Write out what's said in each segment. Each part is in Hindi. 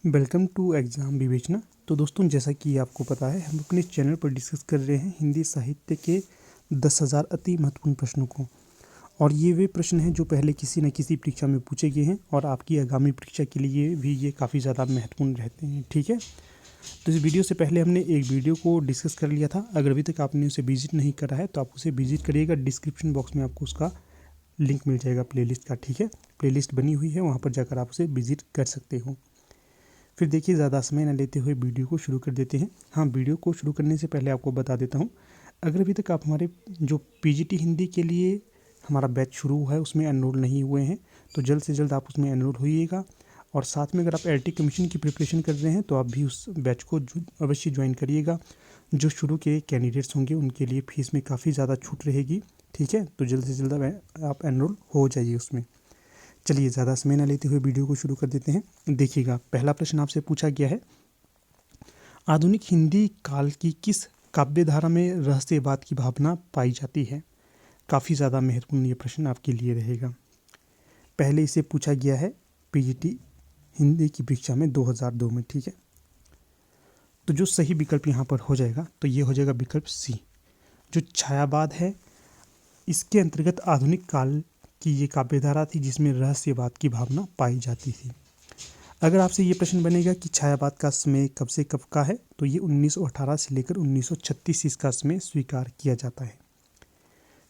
वेलकम टू एग्ज़ाम विवेचना। तो दोस्तों, जैसा कि आपको पता है, हम अपने चैनल पर डिस्कस कर रहे हैं हिंदी साहित्य के 10,000 अति महत्वपूर्ण प्रश्नों को। और ये वे प्रश्न हैं जो पहले किसी न किसी परीक्षा में पूछे गए हैं और आपकी आगामी परीक्षा के लिए भी ये काफ़ी ज़्यादा महत्वपूर्ण रहते हैं। ठीक है, तो इस वीडियो से पहले हमने एक वीडियो को डिस्कस कर लिया था। अगर अभी तक आपने उसे विजिट नहीं करा है तो आप उसे विजिट करिएगा। डिस्क्रिप्शन बॉक्स में आपको उसका लिंक मिल जाएगा प्लेलिस्ट का। ठीक है, प्लेलिस्ट बनी हुई है, वहाँ पर जाकर आप उसे विजिट कर सकते हो। फिर देखिए, ज़्यादा समय न लेते हुए वीडियो को शुरू कर देते हैं। हाँ, वीडियो को शुरू करने से पहले आपको बता देता हूँ, अगर अभी तक आप हमारे जो पीजीटी हिंदी के लिए हमारा बैच शुरू हुआ है उसमें एनरोल नहीं हुए हैं तो जल्द से जल्द आप उसमें एनरोल होइएगा। और साथ में अगर आप एलटी कमीशन की प्रिपरेशन कर रहे हैं तो आप भी उस बैच को अवश्य ज्वाइन करिएगा। जो शुरू के कैंडिडेट्स होंगे उनके लिए फ़ीस में काफ़ी ज़्यादा छूट रहेगी। ठीक है, तो जल्द से जल्द आप एनरोल हो जाइए उसमें। चलिए, ज़्यादा समय न लेते हुए वीडियो को शुरू कर देते हैं। देखिएगा, पहला प्रश्न आपसे पूछा गया है, आधुनिक हिंदी काल की किस काव्य धारा में रहस्यवाद की भावना पाई जाती है? काफ़ी ज़्यादा महत्वपूर्ण ये प्रश्न आपके लिए रहेगा। पहले इसे पूछा गया है पीजीटी हिंदी की परीक्षा में 2002 में। ठीक है, तो जो सही विकल्प यहाँ पर हो जाएगा तो ये हो जाएगा विकल्प सी, जो छायावाद है। इसके अंतर्गत आधुनिक काल की ये काव्यधारा थी जिसमें रहस्यवाद की भावना पाई जाती थी। अगर आपसे ये प्रश्न बनेगा कि छायावाद का समय कब से कब का है, तो ये 1918 से लेकर 1936 इसका समय स्वीकार किया जाता है।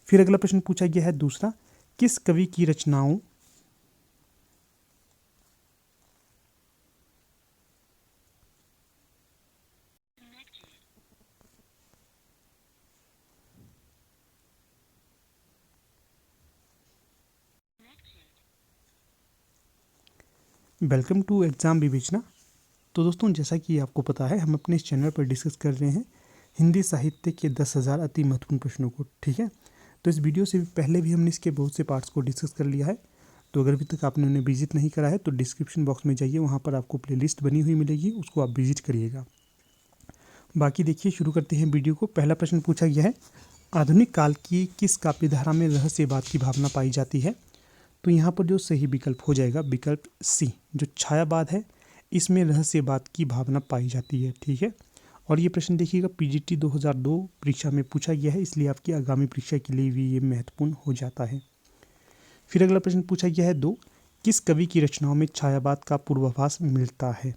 फिर अगला प्रश्न पूछा गया है दूसरा, किस कवि की रचनाओं वेलकम टू एग्ज़ाम विवेचना। तो दोस्तों, जैसा कि आपको पता है, हम अपने इस चैनल पर डिस्कस कर रहे हैं हिंदी साहित्य के 10,000 अति महत्वपूर्ण प्रश्नों को। ठीक है, तो इस वीडियो से पहले भी हमने इसके बहुत से पार्ट्स को डिस्कस कर लिया है। तो अगर अभी तक आपने उन्हें विजिट नहीं करा है तो डिस्क्रिप्शन बॉक्स में जाइए, वहाँ पर आपको प्लेलिस्ट बनी हुई मिलेगी, उसको आप विजिट करिएगा। बाकी देखिए, शुरू करते हैं वीडियो को। पहला प्रश्न पूछा गया है, आधुनिक काल की किस काव्यधारा में रहस्यवाद की भावना पाई जाती है? तो यहाँ पर जो सही विकल्प हो जाएगा विकल्प सी, जो छायावाद है, इसमें रहस्यवाद की भावना पाई जाती है। ठीक है, और ये प्रश्न देखिएगा पीजीटी 2002 परीक्षा में पूछा गया है, इसलिए आपकी आगामी परीक्षा के लिए भी ये महत्वपूर्ण हो जाता है। फिर अगला प्रश्न पूछा गया है दो, किस कवि की रचनाओं में छायावाद का पूर्वाभास मिलता है?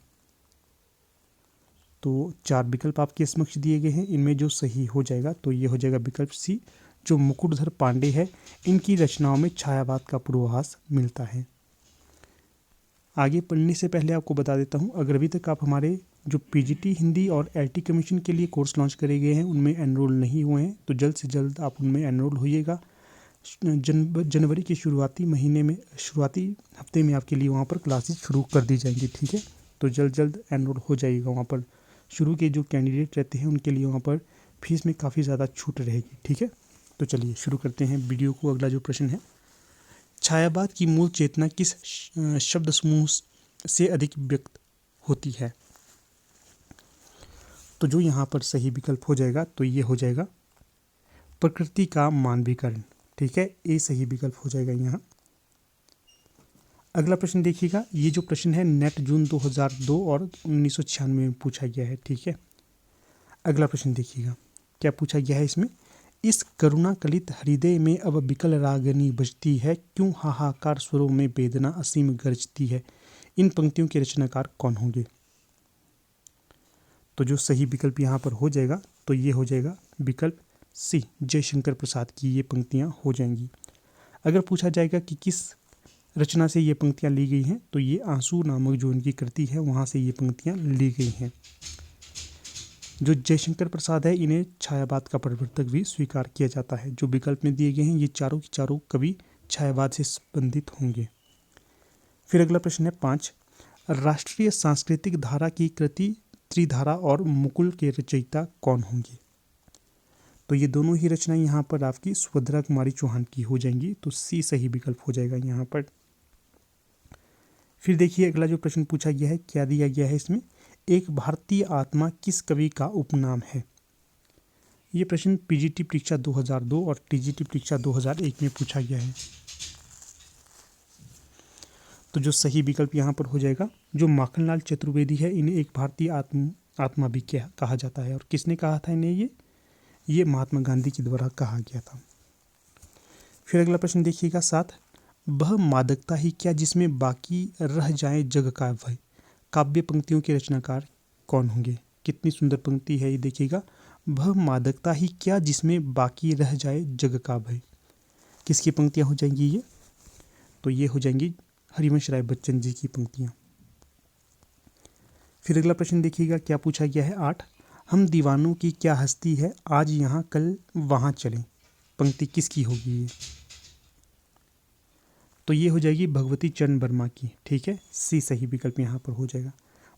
तो 4 विकल्प आपके समक्ष दिए गए हैं, इनमें जो सही हो जाएगा तो ये हो जाएगा विकल्प सी, जो मुकुटधर पांडे है, इनकी रचनाओं में छायावाद का पूर्वाभास मिलता है। आगे पढ़ने से पहले आपको बता देता हूँ, अगर अभी तक आप हमारे जो पीजीटी हिंदी और एलटी कमीशन के लिए कोर्स लॉन्च करे गए हैं उनमें एनरोल नहीं हुए हैं तो जल्द से जल्द आप उनमें एनरोल होइएगा। जनवरी के शुरुआती महीने में, शुरुआती हफ्ते में आपके लिए वहाँ पर क्लासेस शुरू कर दी जाएंगी। ठीक है, तो जल्द जल्द एनरोल हो जाइएगा। वहाँ पर शुरू के जो कैंडिडेट रहते हैं उनके लिए वहाँ पर फीस में काफ़ी ज़्यादा छूट रहेगी। ठीक है, तो चलिए शुरू करते हैं वीडियो को। अगला जो प्रश्न है, छायावाद की मूल चेतना किस शब्द समूह से अधिक व्यक्त होती है? तो जो यहाँ पर सही विकल्प हो जाएगा तो ये हो जाएगा प्रकृति का मानवीकरण। ठीक है, ये सही विकल्प हो जाएगा यहाँ। अगला प्रश्न देखिएगा, ये जो प्रश्न है नेट जून 2002 और 1996 में पूछा गया है। ठीक है, अगला प्रश्न देखिएगा क्या पूछा गया है इसमें, इस करुणा कलित हृदय में अब बिकल रागनी बजती है, क्यों हाहाकार स्वरों में वेदना असीम गरजती है। इन पंक्तियों के रचनाकार कौन होंगे? तो जो सही विकल्प यहाँ पर हो जाएगा तो ये हो जाएगा विकल्प सी, जयशंकर प्रसाद की ये पंक्तियाँ हो जाएंगी। अगर पूछा जाएगा कि किस रचना से ये पंक्तियाँ ली गई हैं तो ये आंसू नामक जो इनकी कृति है वहाँ से ये पंक्तियाँ ली गई हैं। जो जयशंकर प्रसाद है, इन्हें छायावाद का प्रवर्तक भी स्वीकार किया जाता है। जो विकल्प में दिए गए हैं ये चारों की चारों कवि छायावाद से संबंधित होंगे। फिर अगला प्रश्न है 5, राष्ट्रीय सांस्कृतिक धारा की कृति त्रिधारा और मुकुल के रचयिता कौन होंगे? तो ये दोनों ही रचनाएं यहाँ पर आपकी सुभद्रा कुमारी चौहान की हो जाएंगी, तो सी सही विकल्प हो जाएगा यहाँ पर। फिर देखिए अगला जो प्रश्न पूछा गया है, क्या दिया गया है इसमें, एक भारतीय आत्मा किस कवि का उपनाम है? ये प्रश्न पीजीटी परीक्षा 2002 और टीजीटी परीक्षा 2001 में पूछा गया है। तो जो सही विकल्प यहाँ पर हो जाएगा, जो माखनलाल चतुर्वेदी है इन्हें एक भारतीय आत्मा भी कहा जाता है। और किसने कहा था इन्हें? ये महात्मा गांधी के द्वारा कहा गया था। फिर अगला प्रश्न देखिएगा 7, वह मादकता ही क्या जिसमें बाकी रह जाए जग का भय। काव्य पंक्तियों के रचनाकार कौन होंगे? कितनी सुंदर पंक्ति है ये देखिएगा। वह मादकता ही क्या जिसमें बाकी रह जाए जग का भय। किसकी पंक्तियां हो जाएंगी ये? तो ये हो जाएंगी हरिवंश राय बच्चन जी की पंक्तियां। फिर अगला प्रश्न देखिएगा क्या पूछा गया है 8, हम दीवानों की क्या हस्ती है आज यहाँ कल वहाँ चलें। पंक्ति किसकी होगी ये? तो ये हो जाएगी भगवती चरण वर्मा की। ठीक है, सी सही विकल्प यहाँ पर हो जाएगा।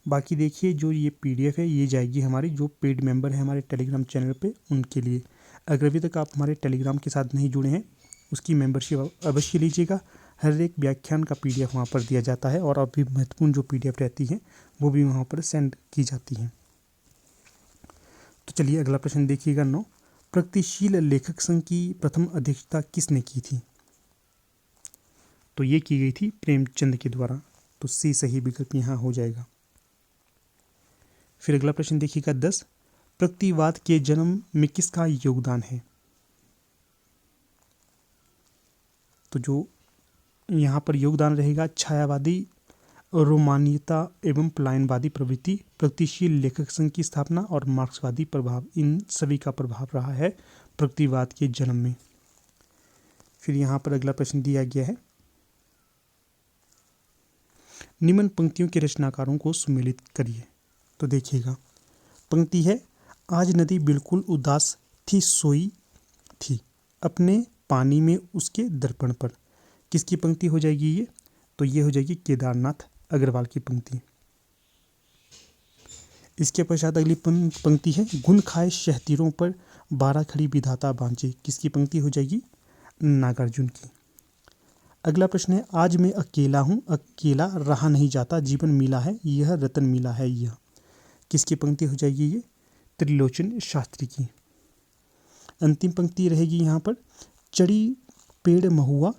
बाकी देखिए जो ये PDF है ये जाएगी हमारी जो पेड मेंबर है हमारे टेलीग्राम चैनल पे उनके लिए। अगर अभी तक आप हमारे टेलीग्राम के साथ नहीं जुड़े हैं उसकी मेंबरशिप अवश्य लीजिएगा। हर एक व्याख्यान का PDF वहाँ पर दिया जाता है और अभी महत्वपूर्ण जो PDF रहती हैं वो भी वहाँ पर सेंड की जाती हैं। तो चलिए अगला प्रश्न देखिएगा 9, प्रगतिशील लेखक संघ की प्रथम अध्यक्षता किसने की थी? तो ये की गई थी प्रेमचंद के द्वारा। तो सी सही विकल्प यहाँ हो जाएगा। फिर अगला प्रश्न देखिएगा 10, प्रगतिवाद के जन्म में किसका योगदान है? तो जो यहाँ पर योगदान रहेगा छायावादी रोमानियता एवं पलायनवादी प्रवृत्ति, प्रगतिशील लेखक संघ की स्थापना और मार्क्सवादी प्रभाव, इन सभी का प्रभाव रहा है प्रगतिवाद के जन्म में। फिर यहाँ पर अगला प्रश्न दिया गया है, निम्न पंक्तियों के रचनाकारों को सुमेलित करिए। तो देखिएगा पंक्ति है, आज नदी बिल्कुल उदास थी सोई थी अपने पानी में उसके दर्पण पर। किसकी पंक्ति हो जाएगी ये? तो ये हो जाएगी केदारनाथ अग्रवाल की पंक्ति। इसके पश्चात अगली पंक्ति है, गुण खाए शहतीरों पर 12 खड़ी विधाता बांचे। किसकी पंक्ति हो जाएगी? नागार्जुन की। अगला प्रश्न है, आज मैं अकेला हूँ अकेला रहा नहीं जाता जीवन मिला है यह रतन मिला है यह। किसकी पंक्ति हो जाएगी ये? त्रिलोचन शास्त्री की। अंतिम पंक्ति रहेगी यहाँ पर, चढ़ी पेड़ महुआ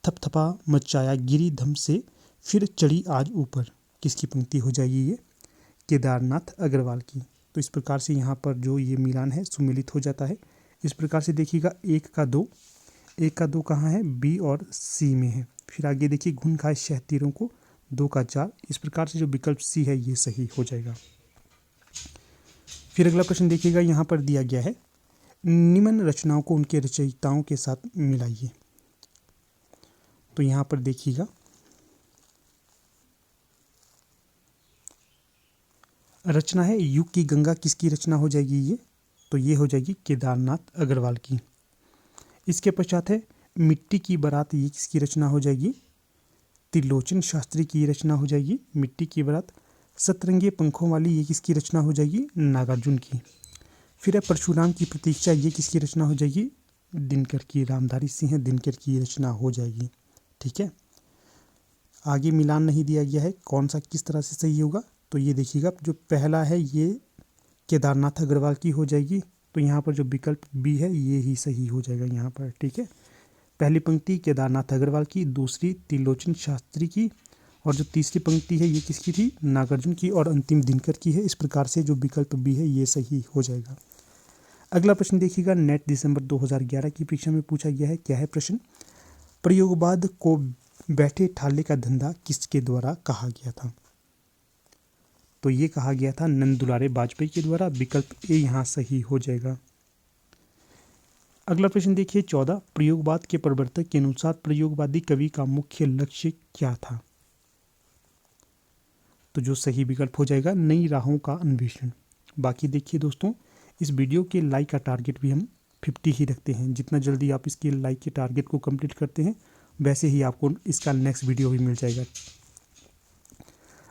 थपथपा मचाया गिरी धम से फिर चढ़ी आज ऊपर। किसकी पंक्ति हो जाएगी ये? केदारनाथ अग्रवाल की। तो इस प्रकार से यहाँ पर जो ये मिलान है सुमेलित हो जाता है। इस प्रकार से देखिएगा 1 का 2 कहाँ है? बी और सी में है। फिर आगे देखिए घुन खाए शहतीरों को 2 का 4। इस प्रकार से जो विकल्प सी है ये सही हो जाएगा। फिर अगला प्रश्न देखिएगा यहाँ पर दिया गया है, निम्न रचनाओं को उनके रचयिताओं के साथ मिलाइए। तो यहाँ पर देखिएगा रचना है युग की गंगा, किसकी रचना हो जाएगी ये? तो ये हो जाएगी केदारनाथ अग्रवाल की। इसके पश्चात है मिट्टी की बारात, ये किसकी रचना हो जाएगी? त्रिलोचन शास्त्री की रचना हो जाएगी मिट्टी की बारात। सतरंगे पंखों वाली, ये किसकी रचना हो जाएगी? नागार्जुन की। फिर है परशुराम की प्रतीक्षा, ये किसकी रचना हो जाएगी? दिनकर की। रामधारी सिंह दिनकर की रचना हो जाएगी। ठीक है, आगे मिलान नहीं दिया गया है कौन सा किस तरह से सही होगा। तो ये देखिएगा जो पहला है ये केदारनाथ अग्रवाल की हो जाएगी। तो यहाँ पर जो विकल्प बी है ये ही सही हो जाएगा यहाँ पर। ठीक है, पहली पंक्ति केदारनाथ अग्रवाल की, दूसरी त्रिलोचन शास्त्री की और जो तीसरी पंक्ति है ये किसकी थी? नागार्जुन की और अंतिम दिनकर की है। इस प्रकार से जो विकल्प बी है ये सही हो जाएगा। अगला प्रश्न देखिएगा, नेट दिसंबर 2011 की परीक्षा में पूछा गया है। क्या है प्रश्न? प्रयोगवाद को बैठे ठाले का धंधा किसके द्वारा कहा गया था? तो ये कहा गया था नंद दुलारे वाजपेयी के द्वारा। विकल्प ए यहाँ सही हो जाएगा। अगला प्रश्न देखिए 14, प्रयोगवाद के प्रवर्तक के अनुसार प्रयोगवादी कवि का मुख्य लक्ष्य क्या था? तो जो सही विकल्प हो जाएगा नई राहों का अन्वेषण। बाकी देखिए दोस्तों, इस वीडियो के लाइक का टारगेट भी हम 50 ही रखते हैं। जितना जल्दी आप इसके लाइक के टारगेट को कंप्लीट करते हैं वैसे ही आपको इसका नेक्स्ट वीडियो भी मिल जाएगा।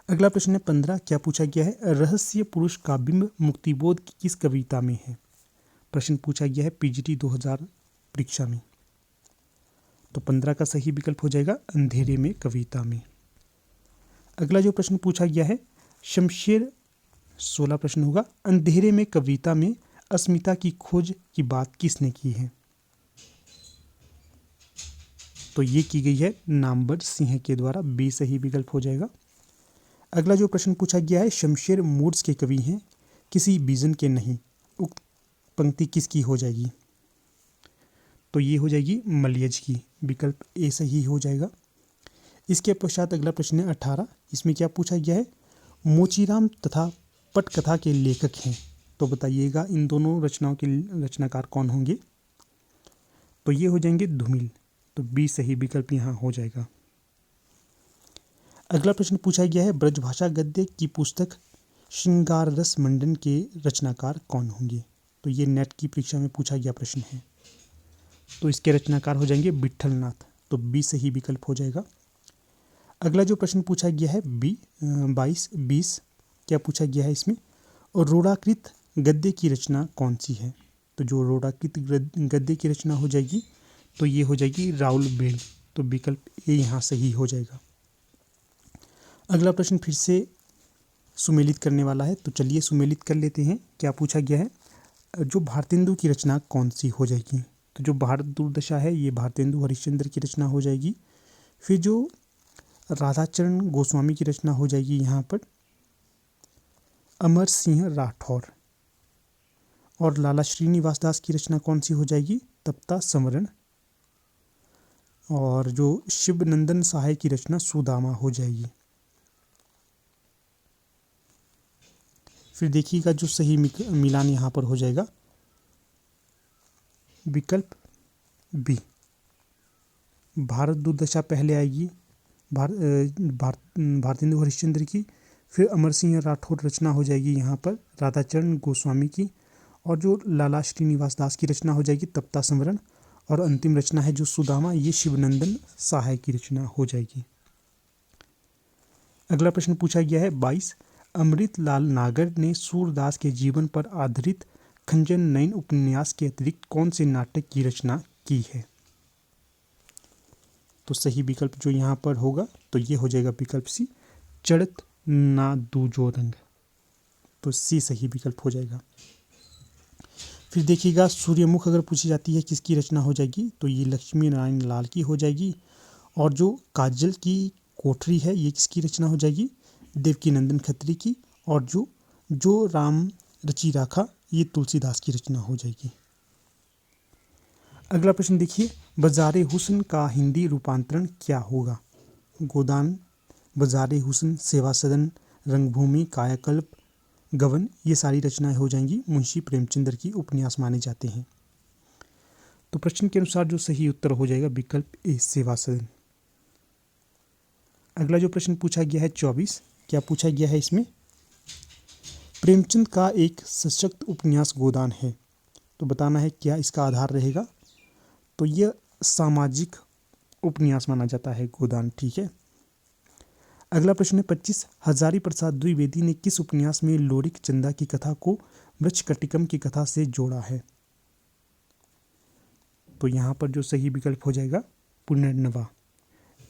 अगला प्रश्न है 15, क्या पूछा गया है? रहस्य पुरुष का बिंब मुक्तिबोध की किस कविता में है? प्रश्न पूछा गया है PGT 2000 परीक्षा में। तो 15 का सही विकल्प हो जाएगा अंधेरे में कविता में। अगला जो प्रश्न पूछा गया है शमशेर 16 प्रश्न होगा, अंधेरे में कविता में अस्मिता की खोज की बात किसने की है? तो ये की गई है नामवर सिंह के द्वारा, बी सही विकल्प हो जाएगा। अगला जो प्रश्न पूछा गया है, शमशेर मूड्स के कवि हैं, किसी विजन के नहीं, उक्त पंक्ति किसकी हो जाएगी? तो ये हो जाएगी मलयज की, विकल्प ए सही हो जाएगा। इसके पश्चात अगला प्रश्न है 18। इसमें क्या पूछा गया है, मोचीराम तथा पटकथा के लेखक हैं, तो बताइएगा इन दोनों रचनाओं के रचनाकार कौन होंगे? तो ये हो जाएंगे धूमिल, तो बी सही विकल्प यहाँ हो जाएगा। अगला प्रश्न पूछा गया है, ब्रजभाषा गद्य की पुस्तक श्रृंगार रस मंडन के रचनाकार कौन होंगे? तो ये नेट की परीक्षा में पूछा गया प्रश्न है, तो इसके रचनाकार हो जाएंगे विट्ठलनाथ, तो बी सही विकल्प हो जाएगा। अगला जो प्रश्न पूछा गया है 20 क्या पूछा गया है इसमें, और रोड़ाकृत गद्य की रचना कौन सी है? तो जो रोड़ाकृत गद्य की रचना हो जाएगी तो ये हो जाएगी राउल बेल, तो विकल्प ए यहाँ सही हो जाएगा। अगला प्रश्न फिर से सुमेलित करने वाला है, तो चलिए सुमेलित कर लेते हैं। क्या पूछा गया है, जो भारतेंदु की रचना कौन सी हो जाएगी? तो जो भारत दुर्दशा है ये भारतेंदु हरिश्चंद्र की रचना हो जाएगी। फिर जो राधाचरण गोस्वामी की रचना हो जाएगी यहाँ पर अमर सिंह राठौर, और लाला श्रीनिवास दास की रचना कौन सी हो जाएगी? तप्ता समरण, और जो शिवनंदन सहाय की रचना सुदामा हो जाएगी। फिर देखिएगा जो सही मिलान यहाँ पर हो जाएगा विकल्प बी, भारत दुर्दशा पहले आएगी भारतेंदु हरिश्चंद्र की, फिर अमर सिंह राठौर रचना हो जाएगी यहाँ पर राधाचरण गोस्वामी की, और जो लाला श्रीनिवास दास की रचना हो जाएगी तप्ता समरण, और अंतिम रचना है जो सुदामा, ये शिवनंदन सहाय की रचना हो जाएगी। अगला प्रश्न पूछा गया है 22, अमृतलाल नागर ने सूरदास के जीवन पर आधारित खंजन नयन उपन्यास के अतिरिक्त कौन से नाटक की रचना की है? तो सही विकल्प जो यहाँ पर होगा तो ये हो जाएगा विकल्प सी, चढ़त ना दूजो रंग, तो सी सही विकल्प हो जाएगा। फिर देखिएगा सूर्यमुख अगर पूछी जाती है किसकी रचना हो जाएगी, तो ये लक्ष्मी नारायण लाल की हो जाएगी, और जो काजल की कोठरी है ये किसकी रचना हो जाएगी? देवकीनंदन खत्री की, और जो राम रची राखा ये तुलसीदास की रचना हो जाएगी। अगला प्रश्न देखिए, बाज़ारे हुस्न का हिंदी रूपांतरण क्या होगा? गोदान, बाज़ारे हुस्न, सेवा सदन, रंगभूमि, कायाकल्प, गबन, ये सारी रचनाएं हो जाएंगी मुंशी प्रेमचंद्र की उपन्यास माने जाते हैं। तो प्रश्न के अनुसार जो सही उत्तर हो जाएगा विकल्प ए, सेवा सदन। अगला जो प्रश्न पूछा गया है 24, क्या पूछा गया है इसमें, प्रेमचंद का एक सशक्त उपन्यास गोदान है, तो बताना है क्या इसका आधार रहेगा? तो यह सामाजिक उपन्यास माना जाता है गोदान, ठीक है। अगला प्रश्न है 25, हजारी प्रसाद द्विवेदी ने किस उपन्यास में लोरिक चंदा की कथा को वृक्षकटिकम की कथा से जोड़ा है? तो यहाँ पर जो सही विकल्प हो जाएगा पुनर्नवा,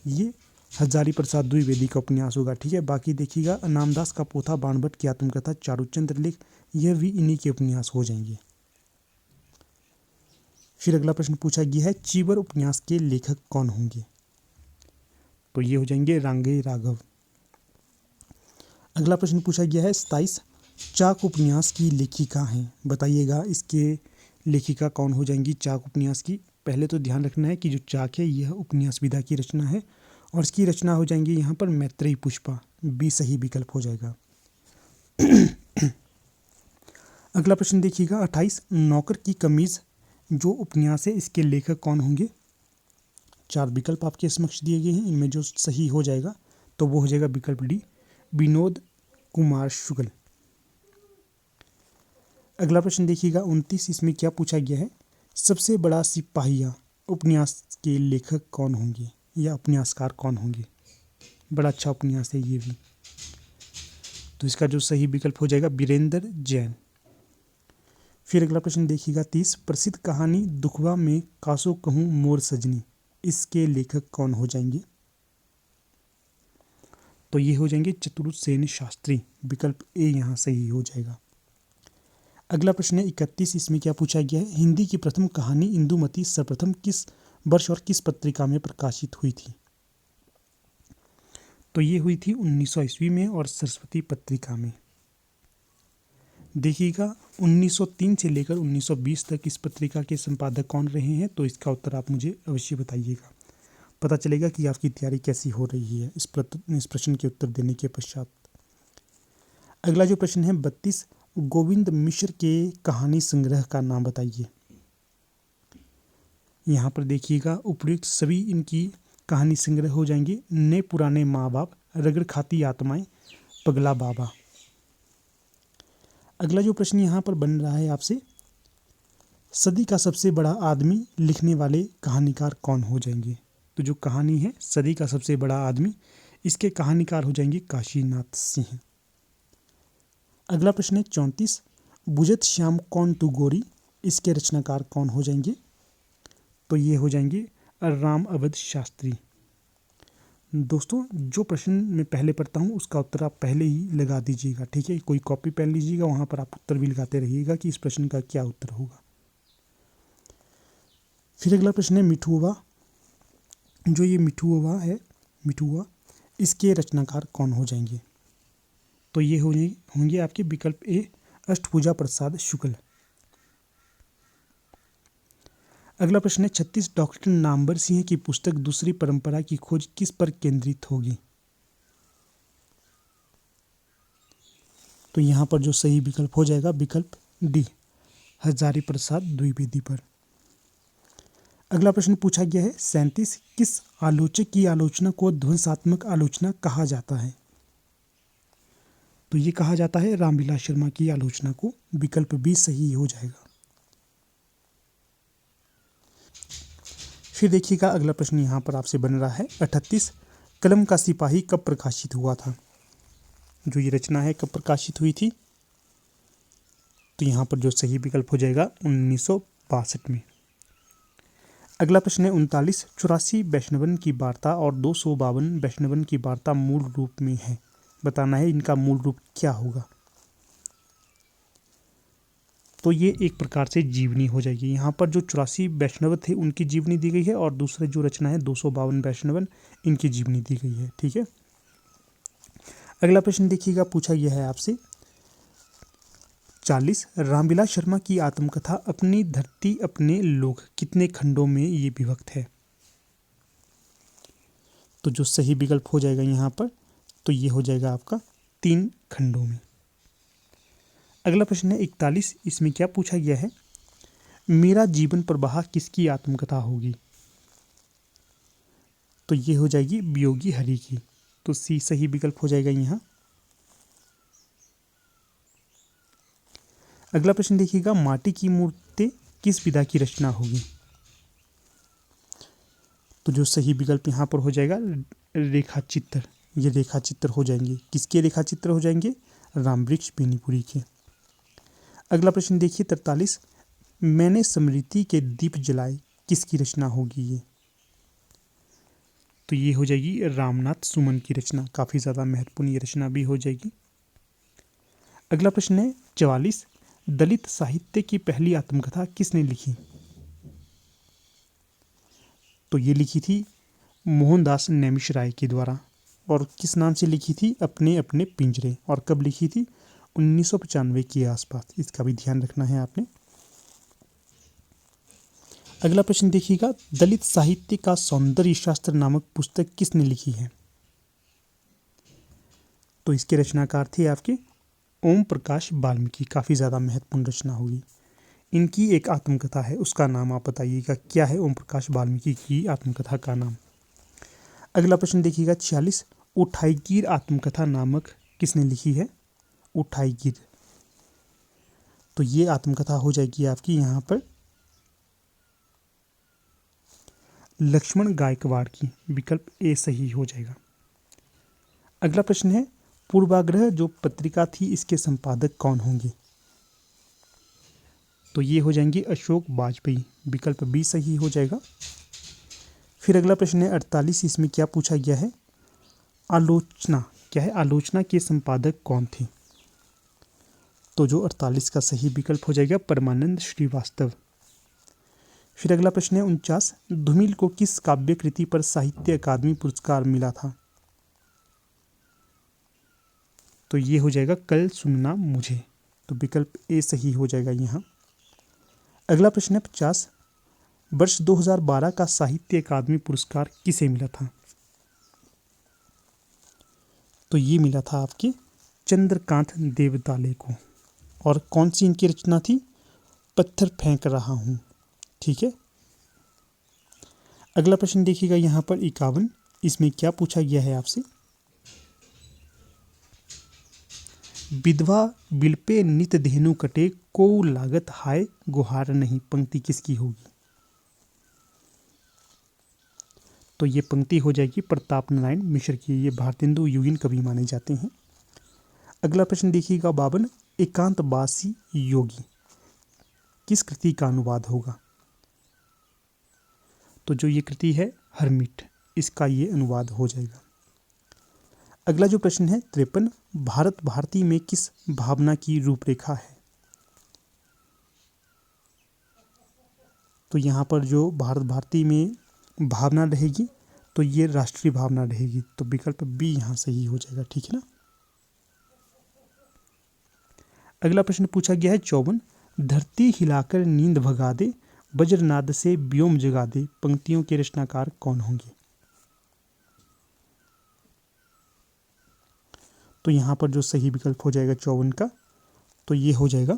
ये हजारी प्रसाद द्विवेदी का उपन्यास होगा, ठीक है। बाकी देखिएगा नामदास का पोथा, बाणभट्ट की आत्मकथा, चारुचंद्र लेख, यह भी इन्हीं के उपन्यास हो जाएंगे। फिर अगला प्रश्न पूछा गया है चीवर उपन्यास के लेखक कौन होंगे? तो ये हो जाएंगे रांगे राघव। अगला प्रश्न पूछा गया है 27, चाक उपन्यास की लेखिका हैं, बताइएगा इसके लेखिका कौन हो जाएंगी चाक उपन्यास की? पहले तो ध्यान रखना है कि जो चाक है यह उपन्यास विधा की रचना है, और इसकी रचना हो जाएंगी यहाँ पर मैत्रेयी पुष्पा, बी सही विकल्प हो जाएगा। अगला प्रश्न देखिएगा 28, नौकर की कमीज जो उपन्यास है इसके लेखक कौन होंगे? 4 विकल्प आपके समक्ष दिए गए हैं, इनमें जो सही हो जाएगा तो वो हो जाएगा विकल्प डी, विनोद कुमार शुक्ल। अगला प्रश्न देखिएगा 29, इसमें क्या पूछा गया है, सबसे बड़ा सिपाहिया उपन्यास के लेखक कौन होंगे या उपन्यासकार कौन होंगे? बड़ा अच्छा उपन्यास है ये भी, तो इसका जो सही विकल्प हो जाएगा वीरेंद्र जैन। फिर अगला प्रश्न देखिएगा 30, प्रसिद्ध कहानी दुखवा में कासो कहूँ मोर सजनी, इसके लेखक कौन हो जाएंगे? तो ये हो जाएंगे चतुर्सेन शास्त्री, विकल्प ए यहाँ सही हो जाएगा। अगला प्रश्न है 31, इसमें क्या पूछा गया है, हिंदी की प्रथम कहानी इंदुमती सर्वप्रथम किस वर्ष और किस पत्रिका में प्रकाशित हुई थी? तो ये हुई थी 1900 ईस्वी में और सरस्वती पत्रिका में। देखिएगा 1903 से लेकर 1920 तक इस पत्रिका के संपादक कौन रहे हैं, तो इसका उत्तर आप मुझे अवश्य बताइएगा। पता चलेगा कि आपकी तैयारी कैसी हो रही है इस प्रश्न के उत्तर देने के पश्चात। अगला जो प्रश्न है 32, गोविंद मिश्र के कहानी संग्रह का नाम बताइए। यहाँ पर देखिएगा उपयुक्त सभी इनकी कहानी संग्रह हो जाएंगे। नए पुराने माँ बाप, रगड़ खाती आत्माएं, पगला बाबा। अगला जो प्रश्न यहाँ पर बन रहा है आपसे, सदी का सबसे बड़ा आदमी लिखने वाले कहानीकार कौन हो जाएंगे? तो जो कहानी है सदी का सबसे बड़ा आदमी, इसके कहानीकार हो जाएंगे काशीनाथ सिंह। अगला प्रश्न है 34, बुझत श्याम कौन तू गोरी, इसके रचनाकार कौन हो जाएंगे? तो ये हो जाएंगे राम अवध शास्त्री। दोस्तों जो प्रश्न मैं पहले पढ़ता हूँ उसका उत्तर आप पहले ही लगा दीजिएगा, ठीक है? कोई कॉपी पेन लीजिएगा, वहाँ पर आप उत्तर भी लगाते रहिएगा कि इस प्रश्न का क्या उत्तर होगा। फिर अगला प्रश्न है मिठुआ। जो ये मिठुआ है, मिठुआ, इसके रचनाकार कौन हो जाएंगे? तो ये होंगे आपके विकल्प ए अष्टभुजा प्रसाद शुक्ल। अगला प्रश्न है 36, डॉक्टर नामवर सिंह की पुस्तक दूसरी परंपरा की खोज किस पर केंद्रित होगी? तो यहाँ पर जो सही विकल्प हो जाएगा विकल्प डी हजारी प्रसाद द्विवेदी पर। अगला प्रश्न पूछा गया है 37, किस आलोचक की आलोचना को ध्वंसात्मक आलोचना कहा जाता है? तो ये कहा जाता है रामविलास शर्मा की आलोचना को। विकल्प बी सही हो जाएगा। फिर देखिएगा अगला प्रश्न यहाँ पर आपसे बन रहा है 38, कलम का सिपाही कब प्रकाशित हुआ था? जो ये रचना है कब प्रकाशित हुई थी? तो यहाँ पर जो सही विकल्प हो जाएगा 1962 में। अगला प्रश्न है 39, 84 वैष्णवन की वार्ता और 252 वैष्णवन की वार्ता मूल रूप में है, बताना है इनका मूल रूप क्या होगा? तो ये एक प्रकार से जीवनी हो जाएगी। यहाँ पर जो 84 वैष्णव थे उनकी जीवनी दी गई है और दूसरे जो रचना है 252 वैष्णवन, इनकी जीवनी दी गई है, ठीक है। अगला प्रश्न देखिएगा पूछा गया है आपसे 40, रामविलास शर्मा की आत्मकथा अपनी धरती अपने लोग कितने खंडों में ये विभक्त है? तो जो सही विकल्प हो जाएगा यहाँ पर, तो ये हो जाएगा आपका 3 खंडों में। अगला प्रश्न है 41, इसमें क्या पूछा गया है, मेरा जीवन प्रवाह किसकी आत्मकथा होगी? तो ये हो जाएगी वियोगी हरि की। तो सी सही विकल्प हो जाएगा यहाँ। अगला प्रश्न देखिएगा, माटी की मूर्ति किस विधा की रचना होगी? तो जो सही विकल्प यहाँ पर हो जाएगा रेखा चित्र। ये रेखा चित्र हो जाएंगे। किसके रेखा चित्र हो जाएंगे? रामवृक्ष बेनीपुरी के। अगला प्रश्न देखिए 43, मैंने स्मृति के दीप जलाए किसकी रचना होगी ये? तो ये हो जाएगी रामनाथ सुमन की रचना। काफ़ी ज़्यादा महत्वपूर्ण ये रचना भी हो जाएगी। अगला प्रश्न है 44, दलित साहित्य की पहली आत्मकथा किसने लिखी? तो ये लिखी थी मोहनदास नैमिष राय के द्वारा। और किस नाम से लिखी थी? अपने अपने पिंजरे। और कब लिखी थी? 1995 के आसपास। इसका भी ध्यान रखना है आपने। अगला प्रश्न देखिएगा, दलित साहित्य का सौंदर्य शास्त्र नामक पुस्तक किसने लिखी है? तो इसके रचनाकार थे आपके ओम प्रकाश वाल्मीकि। काफ़ी ज़्यादा महत्वपूर्ण रचना होगी। इनकी एक आत्मकथा है, उसका नाम आप बताइएगा क्या है ओम प्रकाश वाल्मीकि की आत्मकथा का नाम। अगला प्रश्न देखिएगा 46, उठाईगीर आत्मकथा नामक किसने लिखी है? उठाईगीर। तो ये आत्मकथा हो जाएगी आपकी यहाँ पर लक्ष्मण गायकवाड़ की। विकल्प ए सही हो जाएगा। अगला प्रश्न है, पूर्वाग्रह जो पत्रिका थी इसके संपादक कौन होंगे? तो ये हो जाएंगे अशोक वाजपेयी। विकल्प बी सही हो जाएगा। फिर अगला प्रश्न है 48, इसमें क्या पूछा गया है, आलोचना क्या है? आलोचना के संपादक कौन थे? तो जो 48 का सही विकल्प हो जाएगा परमानंद श्रीवास्तव। फिर अगला प्रश्न है 49, धूमिल को किस काव्य कृति पर साहित्य अकादमी पुरस्कार मिला था? तो ये हो जाएगा कल सुनना मुझे। तो विकल्प ए सही हो जाएगा यहाँ। अगला प्रश्न है 50, वर्ष 2012 का साहित्य अकादमी पुरस्कार किसे मिला था? तो ये मिला था आपके चंद्रकांत देवताले को। और कौन सी इनकी रचना थी? पत्थर फेंक रहा हूं। ठीक है। अगला प्रश्न देखिएगा यहाँ पर 51, इसमें क्या पूछा गया है आपसे? विधवा बिलपे नित धेनु कटे, को लागत हाय गुहार नहीं, पंक्ति किसकी होगी? तो ये पंक्ति हो जाएगी प्रताप नारायण मिश्र की। ये भारतेंदु युगीन कवि माने जाते हैं। अगला प्रश्न देखिएगा 52, एकांतवासी योगी किस कृति का अनुवाद होगा? तो जो ये कृति है हरमिट, इसका ये अनुवाद हो जाएगा। अगला जो प्रश्न है 53, भारत भारती में किस भावना की रूपरेखा है? तो यहाँ पर जो भारत भारती में भावना रहेगी तो ये राष्ट्रीय भावना रहेगी। तो विकल्प बी यहाँ सही हो जाएगा। ठीक है ना। अगला प्रश्न पूछा गया है 54, धरती हिलाकर नींद भगा दे, वज्रनाद से व्योम जगा दे, पंक्तियों के रचनाकार कौन होंगे? तो यहाँ पर जो सही विकल्प हो जाएगा 54 का, तो ये हो जाएगा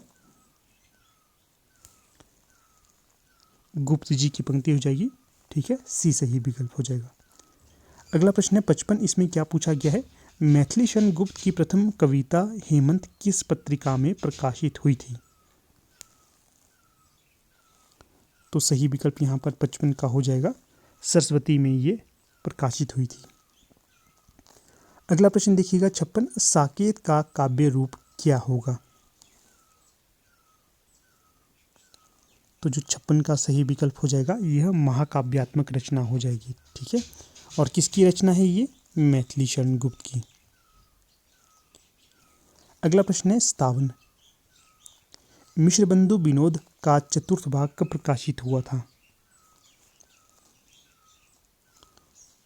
गुप्त जी की पंक्ति हो जाएगी। ठीक है, सी सही विकल्प हो जाएगा। अगला प्रश्न है 55, इसमें क्या पूछा गया है? मैथिली शरण गुप्त की प्रथम कविता हेमंत किस पत्रिका में प्रकाशित हुई थी? तो सही विकल्प यहाँ पर 55 का हो जाएगा, सरस्वती में ये प्रकाशित हुई थी। अगला प्रश्न देखिएगा 56, साकेत का काव्य रूप क्या होगा? तो जो 56 का सही विकल्प हो जाएगा, यह महाकाव्यात्मक रचना हो जाएगी। ठीक है, और किसकी रचना है ये? मैथिली शरण गुप्त की। अगला प्रश्न है 57, मिश्रबंधु विनोद का चतुर्थ भाग कब प्रकाशित हुआ था?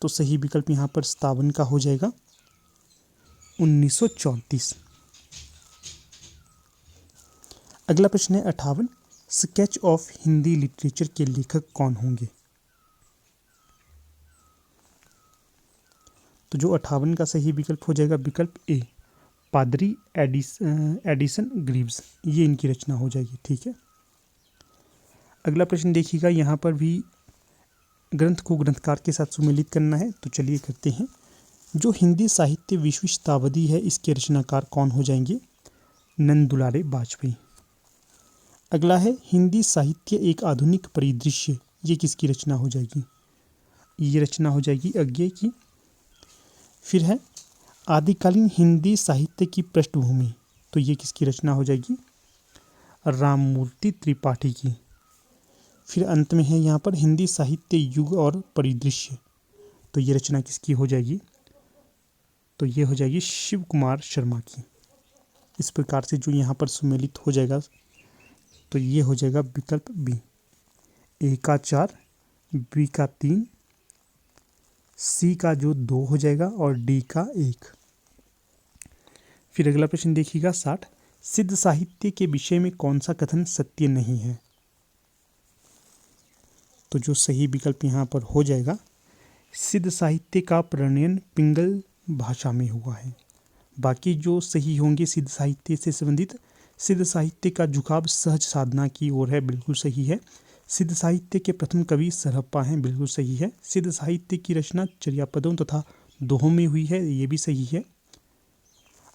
तो सही विकल्प यहाँ पर 57 का हो जाएगा 1934। अगला प्रश्न है 58, स्केच ऑफ हिंदी लिटरेचर के लेखक कौन होंगे? तो जो 58 का सही विकल्प हो जाएगा विकल्प ए, पादरी एडिसन ग्रीव्स, ये इनकी रचना हो जाएगी। ठीक है। अगला प्रश्न देखिएगा, यहाँ पर भी ग्रंथ को ग्रंथकार के साथ सुमेलित करना है, तो चलिए करते हैं। जो हिंदी साहित्य विश्वशताब्दी है, इसके रचनाकार कौन हो जाएंगे? नंद दुलारे वाजपेयी। अगला है हिंदी साहित्य एक आधुनिक परिदृश्य, ये किसकी रचना हो जाएगी? ये रचना हो जाएगी अज्ञे की। फिर है आदिकालीन हिंदी साहित्य की पृष्ठभूमि, तो ये किसकी रचना हो जाएगी? राममूर्ति त्रिपाठी की। फिर अंत में है यहाँ पर हिंदी साहित्य युग और परिदृश्य, तो ये रचना किसकी हो जाएगी? तो ये हो जाएगी शिव कुमार शर्मा की। इस प्रकार से जो यहाँ पर सुमेलित हो जाएगा, तो ये हो जाएगा विकल्प बी, ए का 4, बी का 3, सी का जो 2 हो जाएगा और डी का 1। फिर अगला प्रश्न देखिएगा 60, सिद्ध साहित्य के विषय में कौन सा कथन सत्य नहीं है? तो जो सही विकल्प यहाँ पर हो जाएगा, सिद्ध साहित्य का प्रणयन पिंगल भाषा में हुआ है। बाकी जो सही होंगे सिद्ध साहित्य से संबंधित, सिद्ध साहित्य का झुकाव सहज साधना की ओर है, बिल्कुल सही है। सिद्ध साहित्य के प्रथम कवि सरहप्पा हैं, बिल्कुल सही है। सिद्ध साहित्य की रचना चर्यापदों तथा दोहों में हुई है, ये भी सही है।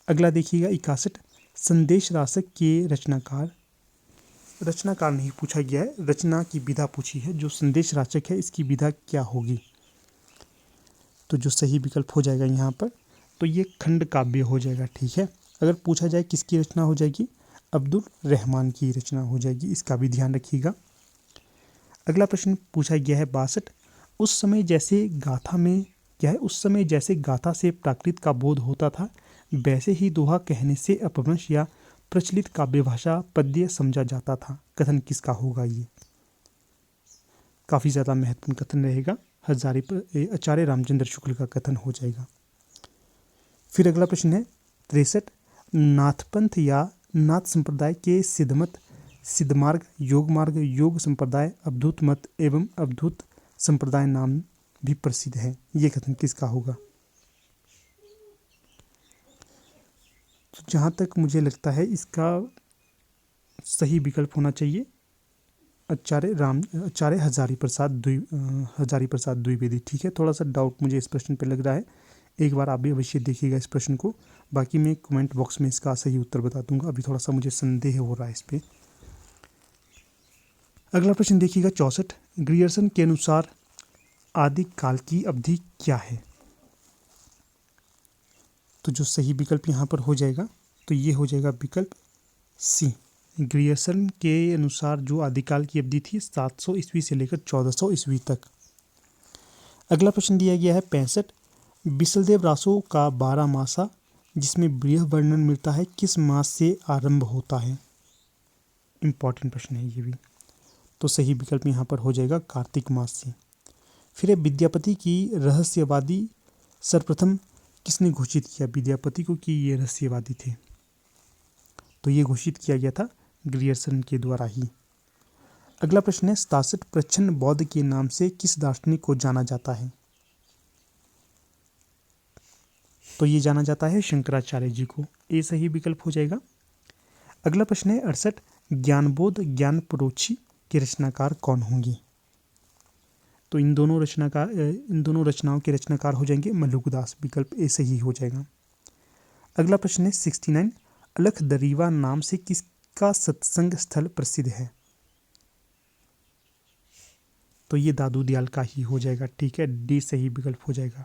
अगला देखिएगा 61, संदेश रासक के रचनाकार नहीं पूछा गया है, रचना की विधा पूछी है। जो संदेश रासक है, इसकी विधा क्या होगी? तो जो सही विकल्प हो जाएगा यहाँ पर, तो ये खंड काव्य हो जाएगा। ठीक है। अगर पूछा जाए किसकी रचना हो जाएगी? अब्दुल रहमान की रचना हो जाएगी, इसका भी ध्यान रखिएगा। अगला प्रश्न पूछा गया है 62, उस समय जैसे गाथा से प्राकृत का बोध होता था, वैसे ही दोहा कहने से अपभ्रंश या प्रचलित काव्य भाषा पद्य समझा जाता था, कथन किसका होगा ये? काफ़ी ज़्यादा महत्वपूर्ण कथन रहेगा। आचार्य रामचंद्र शुक्ल का कथन हो जाएगा। फिर अगला प्रश्न है 63, नाथपंथ या नाथ संप्रदाय के सिद्धमत, सिद्धमार्ग, योग मार्ग, योग संप्रदाय, अवधूत मत एवं अवधूत संप्रदाय नाम भी प्रसिद्ध है। ये कथन किसका होगा? तो जहाँ तक मुझे लगता है इसका सही विकल्प होना चाहिए आचार्य हजारी प्रसाद द्विवेदी। ठीक है, थोड़ा सा डाउट मुझे इस प्रश्न पे लग रहा है, एक बार आप भी अवश्य देखिएगा इस प्रश्न को, बाकी मैं कमेंट बॉक्स में इसका सही उत्तर बता दूंगा। अभी थोड़ा सा मुझे संदेह हो रहा है इस पे। अगला प्रश्न देखिएगा 64, ग्रियर्सन के अनुसार आदि काल की अवधि क्या है? तो जो सही विकल्प यहाँ पर हो जाएगा तो ये हो जाएगा विकल्प सी। ग्रियर्सन के अनुसार जो आदिकाल की अवधि थी 700 ईस्वी से लेकर 1400 ईस्वी तक। अगला प्रश्न दिया गया है 65, बिसलदेव रासो का 12 मासा जिसमें बृहद वर्णन मिलता है किस मास से आरंभ होता है? इंपॉर्टेंट प्रश्न है ये भी। तो सही विकल्प यहाँ पर हो जाएगा कार्तिक मास से। फिर है विद्यापति की रहस्यवादी सर्वप्रथम किसने घोषित किया विद्यापति को कि ये रहस्यवादी थे? तो ये घोषित किया गया था ग्रियर्सन के द्वारा ही। अगला प्रश्न है 67, प्रच्छन्न बौद्ध के नाम से किस दार्शनिक को जाना जाता है? तो ये जाना जाता है शंकराचार्य जी को। ये सही विकल्प हो जाएगा। अगला प्रश्न है 68, ज्ञानबोध ज्ञान परोक्षी के रचनाकार कौन होंगे? तो इन दोनों रचनाओं के रचनाकार हो जाएंगे मल्लुकदास। विकल्प ए सही हो जाएगा। अगला प्रश्न है 69, अलख दरीवा नाम से किसका सत्संग स्थल प्रसिद्ध है? तो ये दादू दयाल का ही हो जाएगा। ठीक है, डी सही विकल्प हो जाएगा।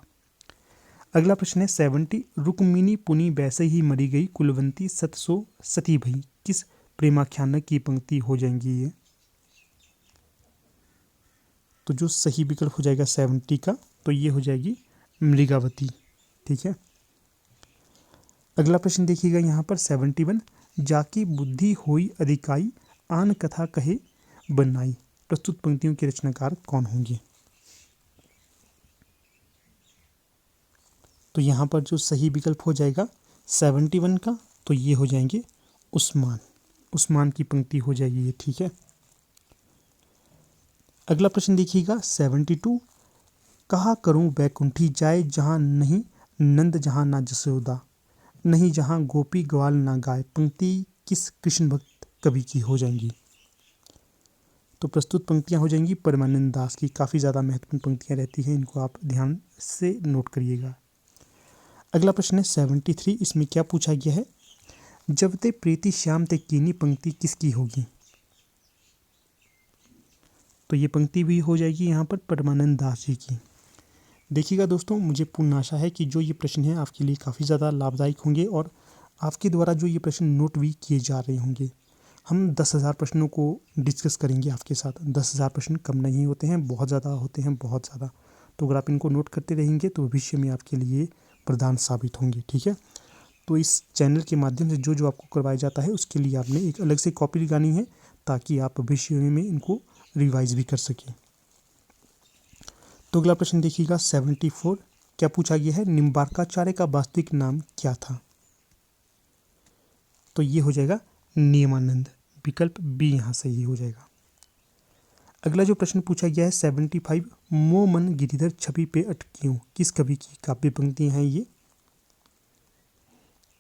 अगला प्रश्न है 70, रुक्मिणी पुनि वैसे ही मरी गई कुलवंती सत सो सती भई किस प्रेमाख्यान की पंक्ति हो जाएंगी ये? तो जो सही विकल्प हो जाएगा 70 का तो ये हो जाएगी मृगावती। ठीक है। अगला प्रश्न देखिएगा यहाँ पर 71, जाकी बुद्धि होई अधिकाई आन कथा कहे बनाई प्रस्तुत पंक्तियों के रचनाकार कौन होंगे? तो यहाँ पर जो सही विकल्प हो जाएगा 71 का तो ये हो जाएंगे उस्मान की पंक्ति हो जाएगी ये। ठीक है। अगला प्रश्न देखिएगा 72, कहा करूं बैकुंठी जाए जहां नहीं नंद जहां ना जसोदा नहीं जहां गोपी ग्वाल ना गाय पंक्ति किस कृष्ण भक्त कवि की हो जाएंगी? तो प्रस्तुत पंक्तियां हो जाएंगी परमानंद दास की। काफ़ी ज़्यादा महत्वपूर्ण पंक्तियां रहती हैं, इनको आप ध्यान से नोट करिएगा। अगला प्रश्न है 73, इसमें क्या पूछा गया है? जब ते प्रीति श्याम ते कीनी पंक्ति किसकी होगी? तो ये पंक्ति भी हो जाएगी यहाँ पर परमानंद दास जी की। देखिएगा दोस्तों, मुझे पूर्ण आशा है कि जो ये प्रश्न है आपके लिए काफ़ी ज़्यादा लाभदायक होंगे और आपके द्वारा जो ये प्रश्न नोट भी किए जा रहे होंगे। हम 10,000 प्रश्नों को डिस्कस करेंगे आपके साथ। 10,000 प्रश्न कम नहीं होते हैं, बहुत ज़्यादा होते हैं, बहुत ज़्यादा। तो अगर आप इनको नोट करते रहेंगे तो भविष्य में आपके लिए वरदान साबित होंगे। ठीक है। तो इस चैनल के माध्यम से जो जो आपको करवाया जाता है उसके लिए आपने एक अलग से कॉपी लगानी है ताकि आप भविष्य में इनको रिवाइज भी कर सकें। तो अगला प्रश्न देखिएगा 74, क्या पूछा गया है? निम्बार्काचार्य का वास्तविक नाम क्या था? तो ये हो जाएगा नियमानंद। विकल्प बी यहाँ सही हो जाएगा। अगला जो प्रश्न पूछा गया है 75, मो मन गिरिधर छवि पे अटकियों किस कवि की काव्य पंक्तियां हैं ये?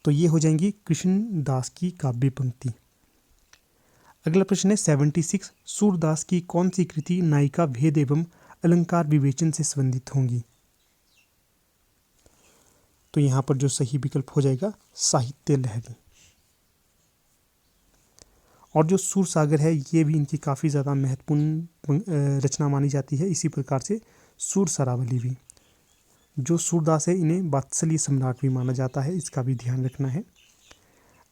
तो ये हो जाएंगी कृष्ण दास की काव्य पंक्ति। अगला प्रश्न है 76, सूरदास की कौन सी कृति नायिका भेद एवं अलंकार विवेचन से संबंधित होंगी? तो यहाँ पर जो सही विकल्प हो जाएगा साहित्य लहरी। और जो सूर सागर है ये भी इनकी काफ़ी ज़्यादा महत्वपूर्ण रचना मानी जाती है। इसी प्रकार से सूर सरावली भी, जो सूरदास है इन्हें वात्सल्य सम्राट भी माना जाता है, इसका भी ध्यान रखना है।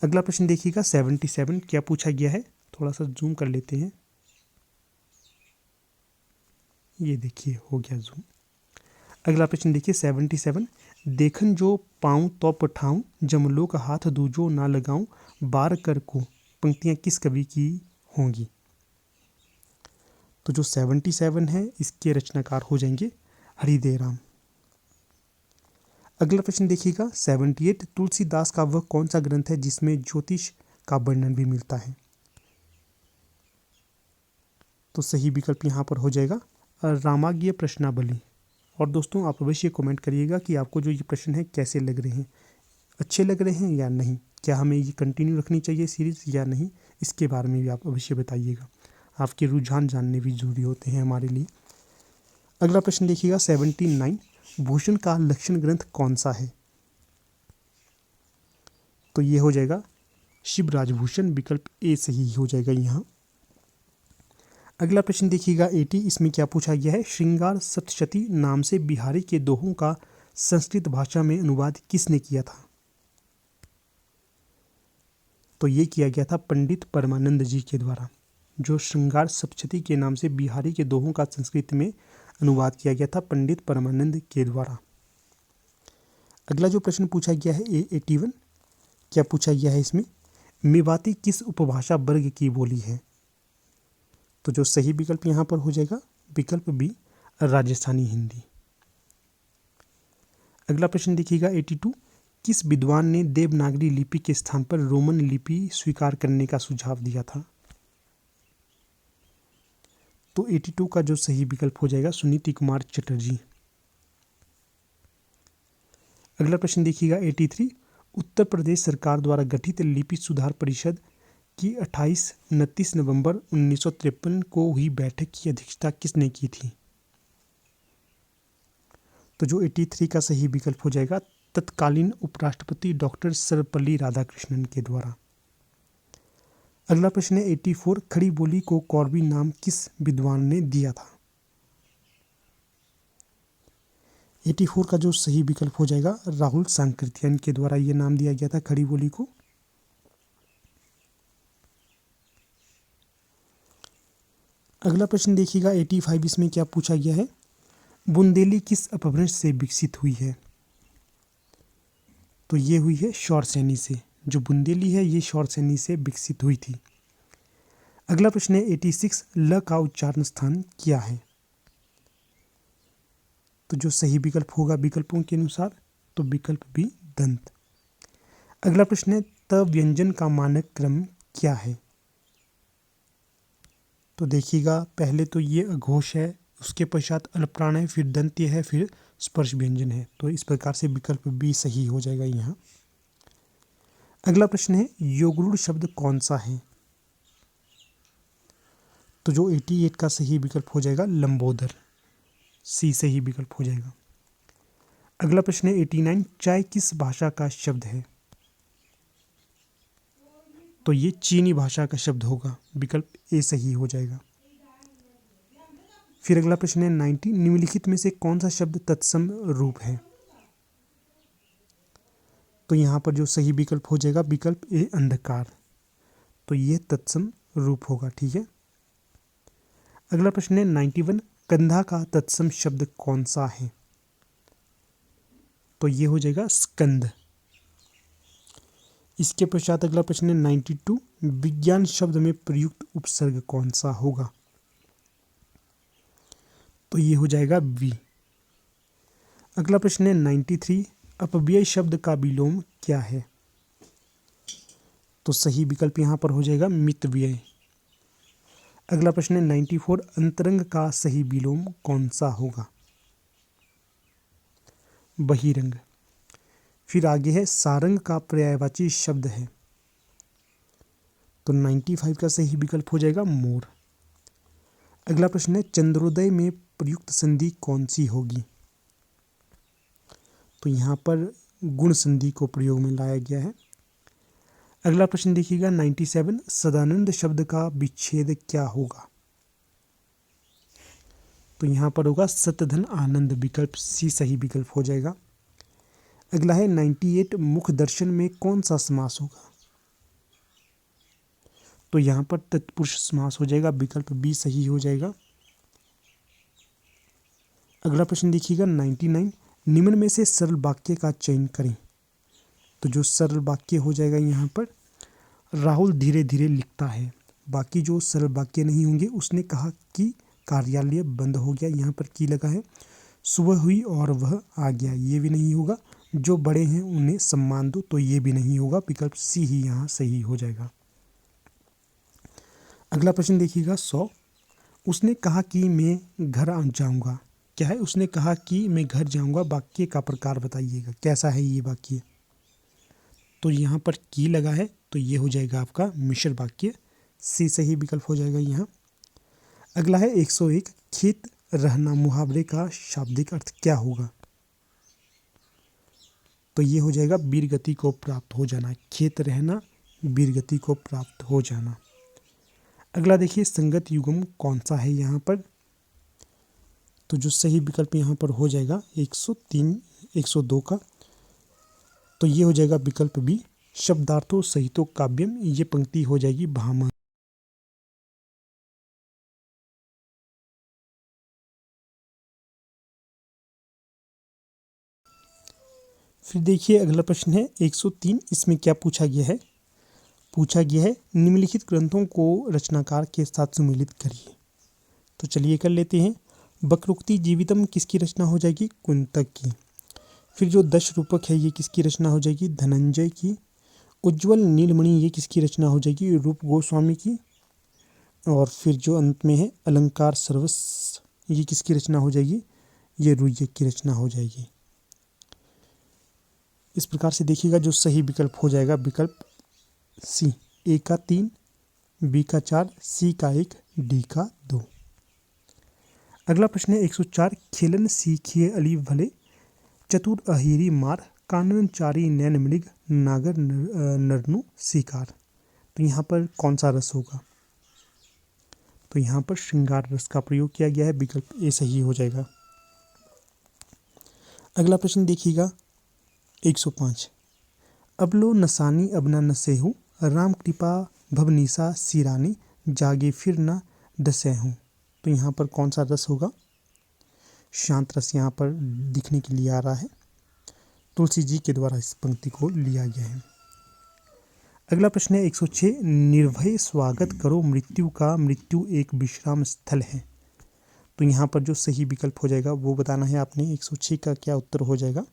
अगला प्रश्न देखिएगा 77, क्या पूछा गया है? थोड़ा सा जूम कर लेते हैं। ये देखिए हो गया जूम। अगला प्रश्न देखिए 77, देखन जो पाऊँ तो पठाऊँ जमलोक हाथ दूजो ना लगाऊँ बार कर को पंक्तियाँ किस कवि की होंगी? तो जो 77 है इसके रचनाकार हो जाएंगे हरिदेव राम। अगला प्रश्न देखिएगा 78, तुलसीदास का वह कौन सा ग्रंथ है जिसमें ज्योतिष का वर्णन भी मिलता है? तो सही विकल्प यहाँ पर हो जाएगा रामाज्ञ प्रश्नावली। और दोस्तों आप अवश्य कमेंट करिएगा कि आपको जो ये प्रश्न है कैसे लग रहे हैं, अच्छे लग रहे हैं या नहीं, क्या हमें ये कंटिन्यू रखनी चाहिए सीरीज या नहीं, इसके बारे में भी आप अवश्य बताइएगा। आपके रुझान जानने भी जरूरी होते हैं हमारे लिए। अगला प्रश्न देखिएगा 79, भूषण का लक्षण ग्रंथ कौन सा है? तो ये हो जाएगा शिवराज भूषण, विकल्प ए सही हो जाएगा यहाँ। अगला प्रश्न देखिएगा 80, इसमें क्या पूछा गया है? श्रृंगार सप्तशती नाम से बिहारी के दोहों का संस्कृत भाषा में अनुवाद किसने किया था? तो ये किया गया था पंडित परमानंद जी के द्वारा। जो श्रृंगार सप्तशती के नाम से बिहारी के दोहों का संस्कृत में अनुवाद किया गया था पंडित परमानंद के द्वारा। अगला जो प्रश्न पूछा गया है 81, क्या पूछा गया है इसमें? मेवाती किस उपभाषा वर्ग की बोली है? तो जो सही विकल्प यहाँ पर हो जाएगा विकल्प बी राजस्थानी हिंदी। अगला प्रश्न देखिएगा 82, किस विद्वान ने देवनागरी लिपि के स्थान पर रोमन लिपि स्वीकार करने का सुझाव दिया था? तो 82 का जो सही विकल्प हो जाएगा सुनीति कुमार चटर्जी। अगला प्रश्न देखिएगा 83, उत्तर प्रदेश सरकार द्वारा गठित लिपि सुधार परिषद की 29 नवंबर 1953 को हुई बैठक की अध्यक्षता किसने की थी? तो जो 83 का सही विकल्प हो जाएगा तत्कालीन उपराष्ट्रपति डॉक्टर सर्वपल्ली राधाकृष्णन के द्वारा। अगला प्रश्न है 84, खड़ी बोली को कौरवी नाम किस विद्वान ने दिया था? 84 का जो सही विकल्प हो जाएगा राहुल सांकृत्यायन के द्वारा ये नाम दिया गया था खड़ी बोली को। अगला प्रश्न देखिएगा 85, इसमें क्या पूछा गया है? बुंदेली किस अपभ्रंश से विकसित हुई है? तो ये हुई है शौरसेनी से। जो बुंदेली है ये शौरसेनी से विकसित हुई थी। अगला प्रश्न है 86, ल का उच्चारण स्थान क्या है? तो जो सही विकल्प होगा विकल्पों के अनुसार तो विकल्प बी दंत। अगला प्रश्न है त व्यंजन का मानक क्रम क्या है? तो देखिएगा पहले तो ये अघोष है, उसके पश्चात अल्पप्राण है, फिर दंत्य है, फिर स्पर्श व्यंजन है। तो इस प्रकार से विकल्प बी सही हो जाएगा यहाँ। अगला प्रश्न है योगरूढ़ शब्द कौन सा है? तो जो 88 का सही विकल्प हो जाएगा लंबोदर, सी सही विकल्प हो जाएगा। अगला प्रश्न है 89, चाय किस भाषा का शब्द है? तो ये चीनी भाषा का शब्द होगा, विकल्प ए सही हो जाएगा। फिर अगला प्रश्न है 90, निम्नलिखित में से कौन सा शब्द तत्सम रूप है? तो यहाँ पर जो सही विकल्प हो जाएगा विकल्प ए अंधकार, तो ये तत्सम रूप होगा। ठीक है। अगला प्रश्न है 91, कंधा का तत्सम शब्द कौन सा है? तो ये हो जाएगा स्कंद। इसके पश्चात अगला प्रश्न है 92, विज्ञान शब्द में प्रयुक्त उपसर्ग कौन सा होगा? तो ये हो जाएगा वी। अगला प्रश्न है 93, अपव्यय शब्द का विलोम क्या है? तो सही विकल्प यहाँ पर हो जाएगा मितव्यय। अगला प्रश्न है 94, अंतरंग का सही विलोम कौन सा होगा? बहिरंग। फिर आगे है सारंग का पर्यायवाची शब्द है, तो 95 का सही विकल्प हो जाएगा मोर। अगला प्रश्न है चंद्रोदय में प्रयुक्त संधि कौन सी होगी? तो यहाँ पर गुण संधि को प्रयोग में लाया गया है। अगला प्रश्न देखिएगा 97, सदानंद शब्द का विच्छेद क्या होगा? तो यहाँ पर होगा सतधन आनंद, विकल्प सी सही विकल्प हो जाएगा। अगला है 98, मुख दर्शन में कौन सा समास होगा? तो यहाँ पर तत्पुरुष समास हो जाएगा, विकल्प बी सही हो जाएगा। अगला प्रश्न देखिएगा 99, निम्न में से सरल वाक्य का चयन करें। तो जो सरल वाक्य हो जाएगा यहाँ पर राहुल धीरे धीरे लिखता है। बाकी जो सरल वाक्य नहीं होंगे, उसने कहा कि कार्यालय बंद हो गया, यहाँ पर की लगा है। सुबह हुई और वह आ गया, ये भी नहीं होगा। जो बड़े हैं उन्हें सम्मान दो, तो ये भी नहीं होगा। विकल्प सी ही यहाँ सही हो जाएगा। अगला प्रश्न देखिएगा 100। उसने कहा कि मैं घर आ जाऊंगा। क्या है? उसने कहा कि मैं घर जाऊंगा। वाक्य का प्रकार बताइएगा, कैसा है ये वाक्य। तो यहाँ पर की लगा है, तो ये हो जाएगा आपका मिश्र वाक्य। सी सही विकल्प हो जाएगा यहाँ। अगला है 101। खेत रहना मुहावरे का शाब्दिक अर्थ क्या होगा? तो ये हो जाएगा वीर गति को प्राप्त हो जाना। खेत रहना, वीर गति को प्राप्त हो जाना। अगला देखिए संगत युग्म कौन सा है यहाँ पर। तो जो सही विकल्प यहाँ पर हो जाएगा 103 102 का, तो ये हो जाएगा विकल्प बी, शब्दार्थों सहितो काव्यम। ये पंक्ति हो जाएगी भामह। फिर देखिए अगला प्रश्न है 103। इसमें क्या पूछा गया है? पूछा गया है निम्नलिखित ग्रंथों को रचनाकार के साथ सुमेलित करिए। तो चलिए कर लेते हैं। वक्रोक्ति जीवितम किसकी रचना हो जाएगी? कुंतक की। फिर जो दश रूपक है ये किसकी रचना हो जाएगी? धनंजय की। उज्ज्वल नीलमणि ये किसकी रचना हो जाएगी? रूप गोस्वामी की। और फिर जो अंत में है अलंकार सर्वस्व, ये किसकी रचना हो जाएगी? ये रुय्यक की रचना हो जाएगी। इस प्रकार से देखिएगा जो सही विकल्प हो जाएगा विकल्प सी। ए का 3, बी का 4, सी का 1, डी का 2। अगला प्रश्न है 104। खेलन सीखिए अली भले, चतुर अहिरी मार, कानन चारी नैन मृग, नागर नरनु शिकार। तो यहाँ पर कौन सा रस होगा? तो यहाँ पर श्रृंगार रस का प्रयोग किया गया है। विकल्प ए सही हो जाएगा। अगला प्रश्न देखिएगा 105। अबलो नसानी अबना नसेहू, राम कृपा भवनीसा सिरानी, जागे फिर न डसेहूँ। तो यहाँ पर कौन सा रस होगा? शांत रस यहाँ पर दिखने के लिए आ रहा है। तुलसी जी के द्वारा इस पंक्ति को लिया गया है। अगला प्रश्न है 106। निर्भय स्वागत करो मृत्यु का, मृत्यु एक विश्राम स्थल है। तो यहाँ पर जो सही विकल्प हो जाएगा वो बताना है आपने। 106 का क्या उत्तर हो जाएगा?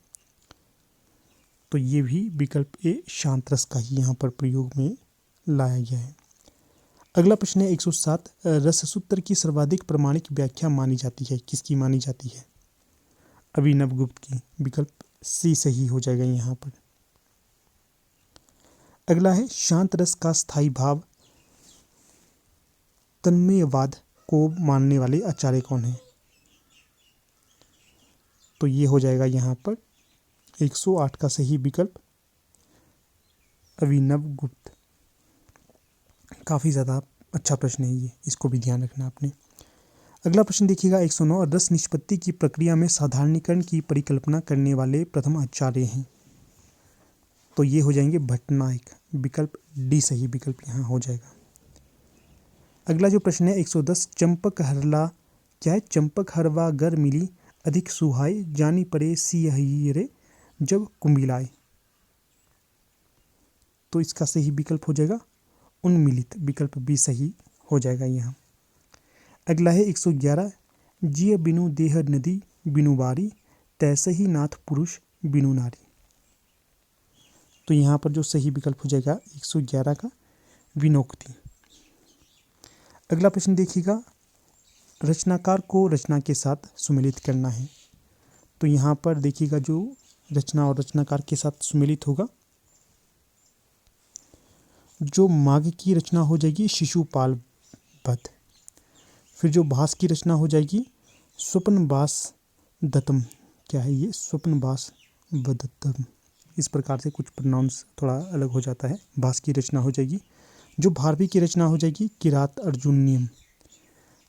तो ये भी विकल्प ए शांत रस का ही यहाँ पर प्रयोग में लाया गया है। अगला प्रश्न है 107। रससूत्र की सर्वाधिक प्रमाणिक व्याख्या मानी जाती है, किसकी मानी जाती है? अभिनव गुप्त की। विकल्प सी सही हो जाएगा यहाँ पर। अगला है शांत रस का स्थायी भाव तन्मयवाद को मानने वाले आचार्य कौन है? तो ये हो जाएगा यहाँ पर 108 का सही विकल्प अभिनव गुप्त। काफ़ी ज़्यादा अच्छा प्रश्न है ये, इसको भी ध्यान रखना आपने। अगला प्रश्न देखिएगा 109। रस निष्पत्ति की प्रक्रिया में साधारणीकरण की परिकल्पना करने वाले प्रथम आचार्य हैं। तो ये हो जाएंगे भट्टनायक। विकल्प डी सही विकल्प यहाँ हो जाएगा। अगला जो प्रश्न है 110। चंपक हरला क्या है? चंपक हरवा गर मिली, अधिक सुहाई, जानी पड़े सी रे जब कुंभिलाए। तो इसका सही विकल्प हो जाएगा उन्मिलित। विकल्प बी सही हो जाएगा यहाँ। अगला है 111। जिय बिनु देह नदी बिनु बारी, तैसे ही नाथ पुरुष बिनु नारी। तो यहाँ पर जो सही विकल्प हो जाएगा 111 का विनोक्ति। अगला प्रश्न देखिएगा रचनाकार को रचना के साथ सुमेलित करना है। तो यहाँ पर देखिएगा जो रचना और रचनाकार के साथ सुमेलित होगा, जो माघ की रचना हो जाएगी शिशुपाल वध। फिर जो भास की रचना हो जाएगी स्वप्नवास दत्तम। क्या है ये? स्वप्नवास वदत्तम। इस प्रकार से कुछ प्रोनाउंस थोड़ा अलग हो जाता है। भास की रचना हो जाएगी। जो भारवी की रचना हो जाएगी किरात अर्जुनियम।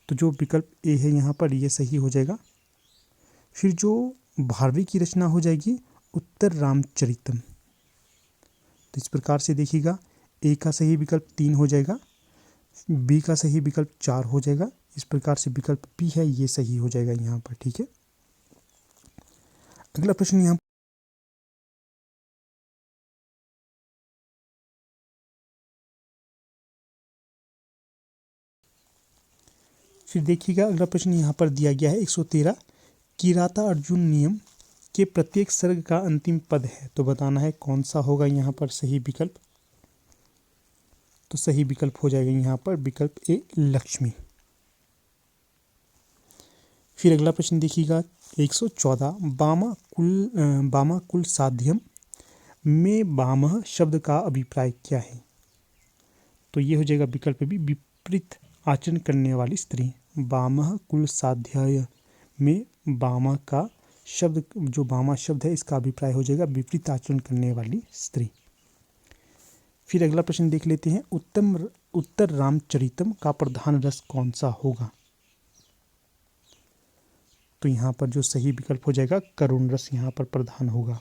तो जो विकल्प ए है यहाँ पर ये सही हो जाएगा। फिर जो भारवी की रचना हो जाएगी उत्तर रामचरितम। तो इस प्रकार से देखिएगा ए का सही विकल्प 3 हो जाएगा, बी का सही विकल्प 4 हो जाएगा। इस प्रकार से विकल्प बी है ये सही हो जाएगा यहाँ पर। ठीक है। अगला प्रश्न यहाँ फिर देखिएगा अगला प्रश्न यहाँ पर दिया गया है 113, किराता अर्जुन नियम के प्रत्येक सर्ग का अंतिम पद है, तो बताना है कौन सा होगा यहाँ पर सही विकल्प। तो सही विकल्प हो जाएगा यहाँ पर विकल्प ए, लक्ष्मी। फिर अगला प्रश्न देखिएगा 114, बामा कुल साध्यम में बामः शब्द का अभिप्राय क्या है, तो ये हो जाएगा विकल्प भी, विपरीत आचरण करने वाली स्त्री। बामः कुल साध्याय में बामा का शब्द, जो बामा शब्द है इसका अभिप्राय हो जाएगा विपरीत आचरण करने वाली स्त्री। फिर अगला प्रश्न देख लेते हैं, उत्तर रामचरितम का प्रधान रस कौन सा होगा, तो यहाँ पर जो सही विकल्प हो जाएगा करुण रस यहाँ पर प्रधान होगा।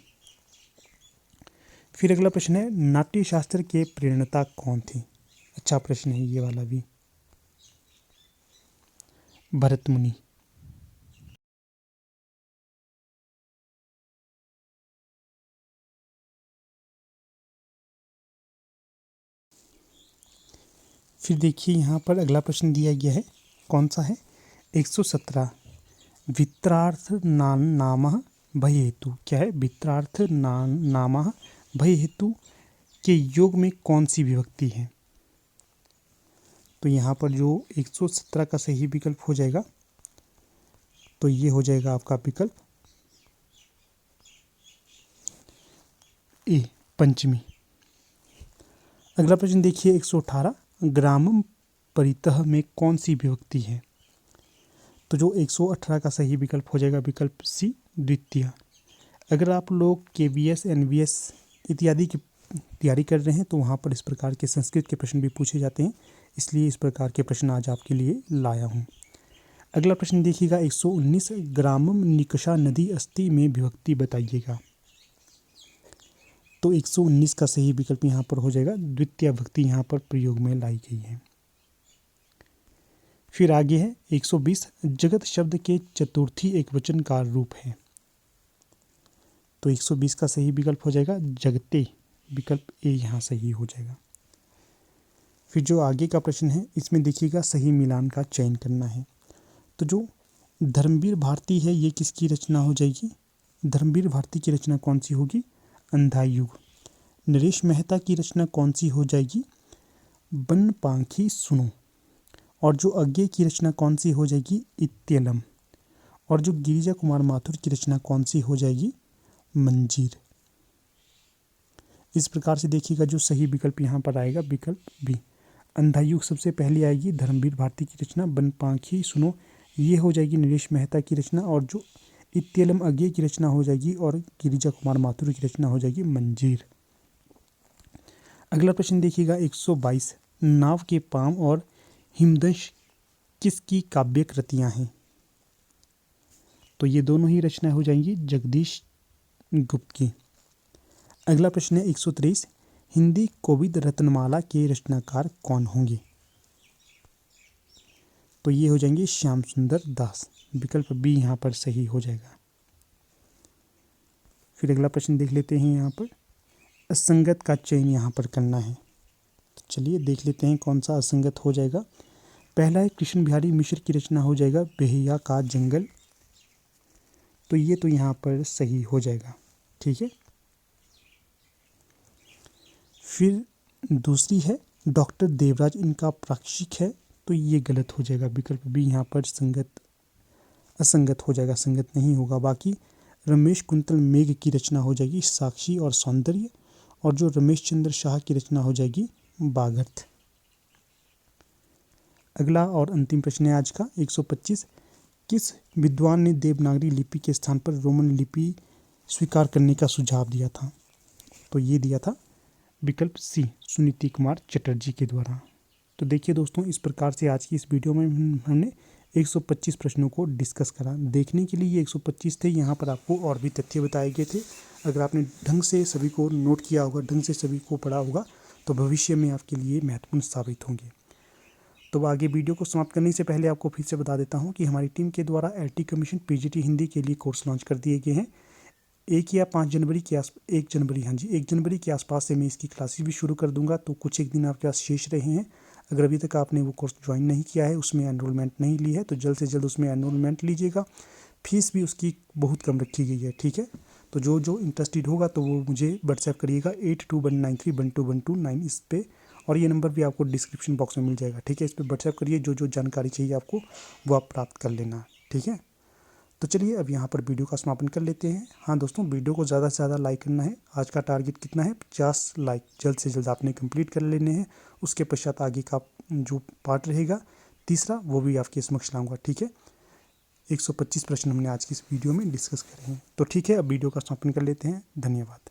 फिर अगला प्रश्न है, नाट्य शास्त्र के प्रेरणता कौन थे, अच्छा प्रश्न है ये वाला भी, भरत मुनि। फिर देखिए यहाँ पर अगला प्रश्न दिया गया है, कौन सा है 117, वित्रार्थ नामः भय हेतु, क्या है वित्रार्थ नामः भय हेतु के योग में कौन सी विभक्ति है, तो यहाँ पर जो 117 का सही विकल्प हो जाएगा, तो ये हो जाएगा आपका विकल्प ए, पंचमी। अगला प्रश्न देखिए 118, ग्रामम परितः में कौन सी विभक्ति है, तो जो 118 का सही विकल्प हो जाएगा विकल्प सी, द्वितीय। अगर आप लोग KVS NVS इत्यादि की तैयारी कर रहे हैं तो वहाँ पर इस प्रकार के संस्कृत के प्रश्न भी पूछे जाते हैं, इसलिए इस प्रकार के प्रश्न आज आपके लिए लाया हूँ। अगला प्रश्न देखिएगा 119, ग्रामम निकषा नदी अस्ति में विभक्ति बताइएगा, तो 119 का सही विकल्प यहाँ पर हो जाएगा द्वितीय विभक्ति यहाँ पर प्रयोग में लाई गई है। फिर आगे है 120, जगत शब्द के चतुर्थी एकवचन का रूप है, तो 120 का सही विकल्प हो जाएगा जगते, विकल्प ए यहाँ सही हो जाएगा। फिर जो आगे का प्रश्न है इसमें देखिएगा सही मिलान का चयन करना है, तो जो धर्मवीर भारती है ये किसकी रचना हो जाएगी, धर्मवीर भारती की रचना कौन सी होगी, अंधायुग। नरेश मेहता की रचना कौन सी हो जाएगी, बनपांखी सुनो। और जो अज्ञे की रचना कौन सी हो जाएगी, इत्यलम। और जो गिरिजा कुमार माथुर की रचना कौन सी हो जाएगी, मंजीर। इस प्रकार से देखिएगा जो सही विकल्प यहाँ पर आएगा विकल्प बी, अंधायुग सबसे पहले आएगी, धर्मवीर भारती की रचना, बनपांखी सुनो ये हो जाएगी नरेश मेहता की रचना, और जो इत्यलम अज्ञे की रचना हो जाएगी, और गिरिजा कुमार माथुर की रचना हो जाएगी मंजीर। अगला प्रश्न देखिएगा 122, नाव के पाम और हिमदंश किसकी काव्य कृतियाँ हैं, तो ये दोनों ही रचना हो जाएंगी जगदीश गुप्त की। अगला प्रश्न है 123, हिंदी कोविद रत्नमाला के रचनाकार कौन होंगे, तो ये हो जाएंगे श्याम सुंदर दास, विकल्प बी यहाँ पर सही हो जाएगा। फिर अगला प्रश्न देख लेते हैं, यहाँ पर असंगत का चयन यहाँ पर करना है, तो चलिए देख लेते हैं कौन सा असंगत हो जाएगा। पहला है कृष्ण बिहारी मिश्र की रचना हो जाएगा बेहिया का जंगल, तो ये तो यहाँ पर सही हो जाएगा, ठीक है। फिर दूसरी है डॉक्टर देवराज इनका प्राक्षिक है, तो ये गलत हो जाएगा, विकल्प बी यहाँ पर असंगत हो जाएगा, संगत नहीं होगा। बाकी रमेश कुंतल मेघ की रचना हो जाएगी साक्षी और सौंदर्य, और जो रमेश चंद्र शाह की रचना हो जाएगी बागर्थ। अगला और अंतिम प्रश्न है आज का 125, किस विद्वान ने देवनागरी लिपि के स्थान पर रोमन लिपि स्वीकार करने का सुझाव दिया था, तो ये दिया था विकल्प सी, सुनीति कुमार चटर्जी के द्वारा। तो देखिए दोस्तों, इस प्रकार से आज की इस वीडियो में हमने 125 प्रश्नों को डिस्कस करा। देखने के लिए ये 125 थे, यहाँ पर आपको और भी तथ्य बताए गए थे। अगर आपने ढंग से सभी को नोट किया होगा, ढंग से सभी को पढ़ा होगा, तो भविष्य में आपके लिए महत्वपूर्ण साबित होंगे। तो आगे वीडियो को समाप्त करने से पहले आपको फिर से बता देता हूँ कि हमारी टीम के द्वारा LT कमीशन PGT हिंदी के लिए कोर्स लॉन्च कर दिए गए हैं। 1 जनवरी के आसपास से मैं इसकी क्लासेस भी शुरू कर दूंगा, तो कुछ एक दिन आपके पास शेष रहे हैं। अगर अभी तक आपने वो कोर्स ज्वाइन नहीं किया है, उसमें एनरोलमेंट नहीं ली है, तो जल्द से जल्द उसमें एनरोलमेंट लीजिएगा। फीस भी उसकी बहुत कम रखी गई है, ठीक है। तो जो जो इंटरेस्टेड होगा तो वो मुझे व्हाट्सएप करिएगा 8219312129 इस पे, और ये नंबर भी आपको डिस्क्रिप्शन बॉक्स में मिल जाएगा, ठीक है। इस पर व्हाट्सएप करिए, जो जो जानकारी चाहिए आपको वो आप प्राप्त कर लेना, ठीक है। तो चलिए अब यहाँ पर वीडियो का समापन कर लेते हैं। हाँ दोस्तों, वीडियो को ज़्यादा से ज़्यादा लाइक करना है। आज का टारगेट कितना है? 50 लाइक जल्द से जल्द आपने कंप्लीट कर लेने हैं। उसके पश्चात आगे का जो पार्ट रहेगा तीसरा, वो भी आपके समक्ष लाऊंगा, ठीक है। 125 प्रश्न हमने आज की इस वीडियो में डिस्कस करे हैं। तो ठीक है, अब वीडियो का समापन कर लेते हैं। धन्यवाद।